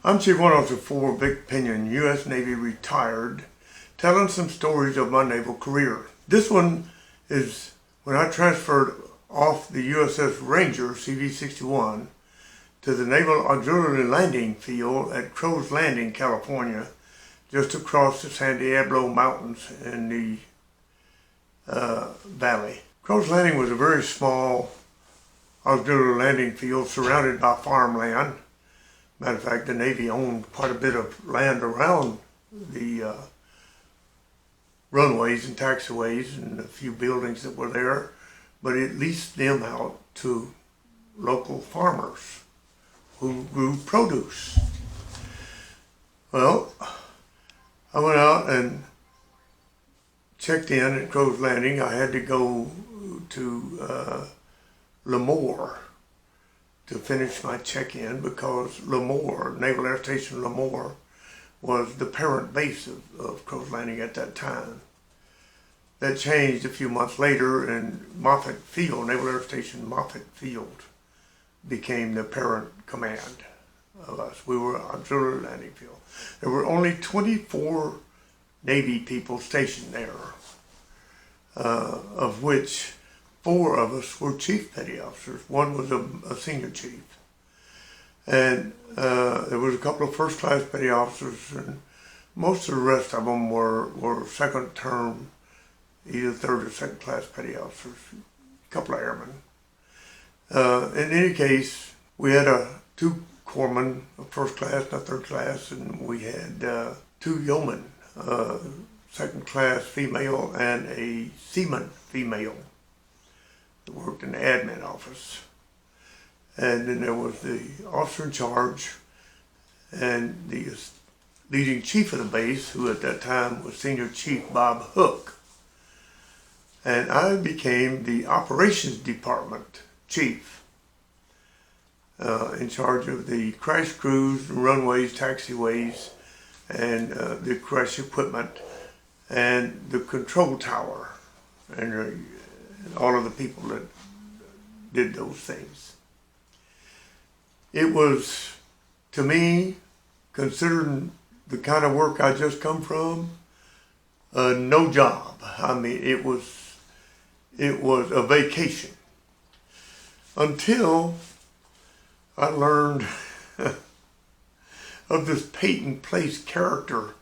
I'm CWO4 Victor Pinion, U.S. Navy retired, telling some stories of my naval career. This one is when I transferred off the USS Ranger CV-61 to the Naval Auxiliary Landing Field at Crow's Landing, California, just across the San Diablo Mountains in the valley. Crow's Landing was a very small auxiliary landing field surrounded by farmland. Matter of fact, the Navy owned quite a bit of land around the runways and taxiways and a few buildings that were there, but it leased them out to local farmers who grew produce. Well, I went out and checked in at Crow's Landing. I had to go to Lemoore to finish my check-in because Lemoore, Naval Air Station Lemoore, was the parent base of Crow's Landing at that time. That changed a few months later, and Moffett Field, Naval Air Station Moffett Field, became the parent command of us. We were auxiliary landing field. There were only 24 Navy people stationed there, of which 4 of us were chief petty officers. One was a senior chief. And there was a couple of first-class petty officers, and most of the rest of them were second term, either third or second-class petty officers, a couple of airmen. In any case, we had 2 corpsmen, a first class and a third class, and we had 2 yeomen, second-class female and a seaman female that worked in the admin office. And then there was the officer in charge and the leading chief of the base, who at that time was Senior Chief Bob Hook. And I became the operations department chief, in charge of the crash crews, runways, taxiways, and the crash equipment, and the control tower, and all of the people that did those things. It was, to me, considering the kind of work I just come from, no job. I mean, it was a vacation. Until I learned of this Peyton Place character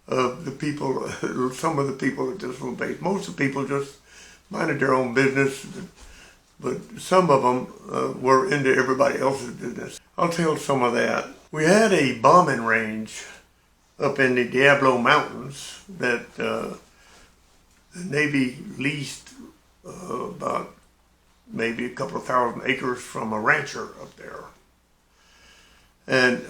of the people, some of the people at this little base. Most of the people just minded their own business, but some of them were into everybody else's business. I'll tell some of that. We had a bombing range up in the Diablo Mountains that the Navy leased about maybe a couple of thousand acres from a rancher up there. And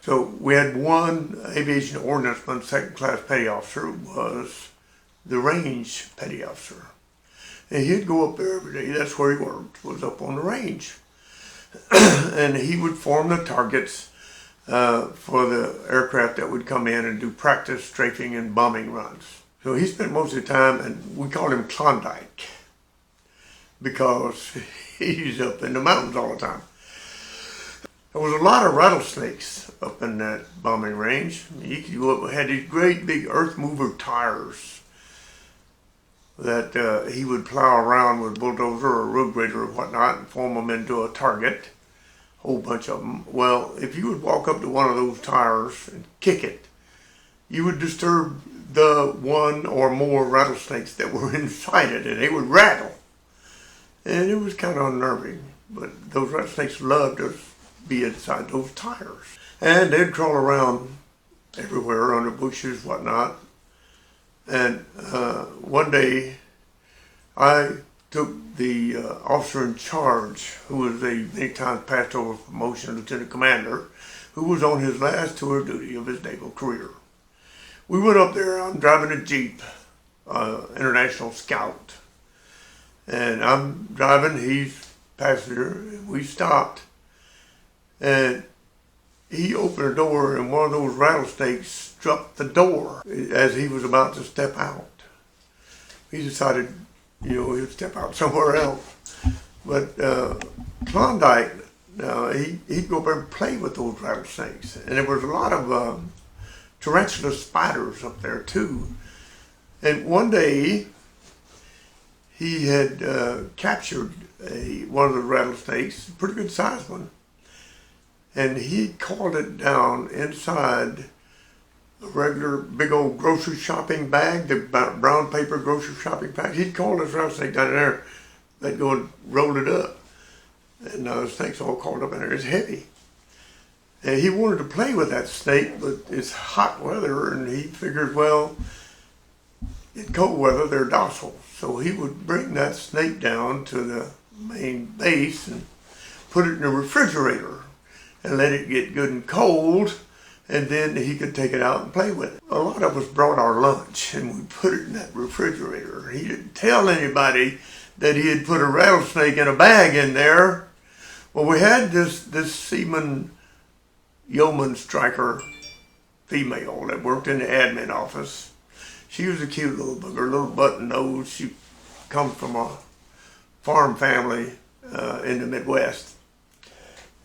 so we had one aviation ordnanceman, second-class petty officer, was the range petty officer. And he'd go up there every day. That's where he worked, was up on the range. And he would form the targets for the aircraft that would come in and do practice strafing and bombing runs. So he spent most of the time, and we called him Klondike, because he's up in the mountains all the time. There was a lot of rattlesnakes up in that bombing range. You could go up, had these great big earth mover tires that he would plow around with a bulldozer or a road grader or whatnot and form them into a target, a whole bunch of them. Well, if you would walk up to one of those tires and kick it, you would disturb the 1 or more rattlesnakes that were inside it, and they would rattle. And it was kind of unnerving, but those rattlesnakes loved to be inside those tires. And they'd crawl around everywhere under bushes, whatnot. And one day, I took the officer in charge, who was a many times passed over promotion lieutenant commander, who was on his last tour of duty of his naval career. We went up there. I'm driving a Jeep, International Scout. And I'm driving, he's passenger, and we stopped. And he opened a door, and one of those rattlesnakes struck the door as he was about to step out. He decided, he would step out somewhere else. But Klondike he'd go up there and play with those rattlesnakes. And there was a lot of tarantula spiders up there too. And one day he had captured one of the rattlesnakes, a pretty good sized one, and he called it down inside a regular big old grocery shopping bag, the brown paper grocery shopping bag. He'd call this rattlesnake down in there. They'd go and roll it up. And the snake's all caught up in there. It's heavy. And he wanted to play with that snake, but it's hot weather, and he figured, well, in cold weather, they're docile. So he would bring that snake down to the main base and put it in a refrigerator and let it get good and cold, and then he could take it out and play with it. A lot of us brought our lunch, and we put it in that refrigerator. He didn't tell anybody that he had put a rattlesnake in a bag in there. Well, we had this seaman yeoman striker female that worked in the admin office. She was a cute little booger, little button nose. She come from a farm family in the Midwest.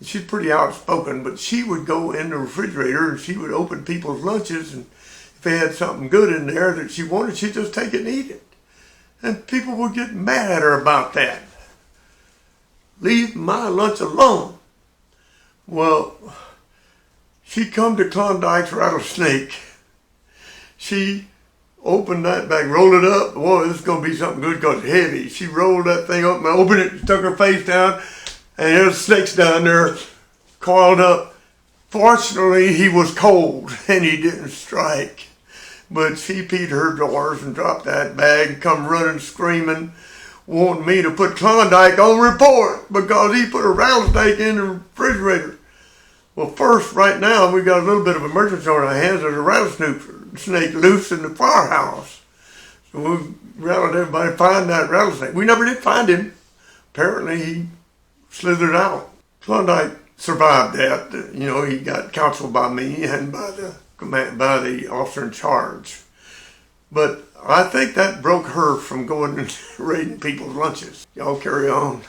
She's pretty outspoken, but she would go in the refrigerator and she would open people's lunches, and if they had something good in there that she wanted, she'd just take it and eat it. And people would get mad at her about that. Leave my lunch alone. Well, she come to Klondike's rattlesnake. She opened that bag, rolled it up. Boy, this is going to be something good because it's heavy. She rolled that thing up and opened it, stuck her face down, and there's snakes down there coiled up. Fortunately, he was cold and he didn't strike. But she peed her drawers and dropped that bag and come running screaming, wanting me to put Klondike on report because he put a rattlesnake in the refrigerator. Well, first, right now, we got a little bit of emergency on our hands. There's a rattlesnake loose in the firehouse. So we rallied everybody to find that rattlesnake. We never did find him. Apparently, he slithered out. Klondike survived that. You know, he got counseled by me and by the officer in charge. But I think that broke her from going and raiding people's lunches. Y'all carry on.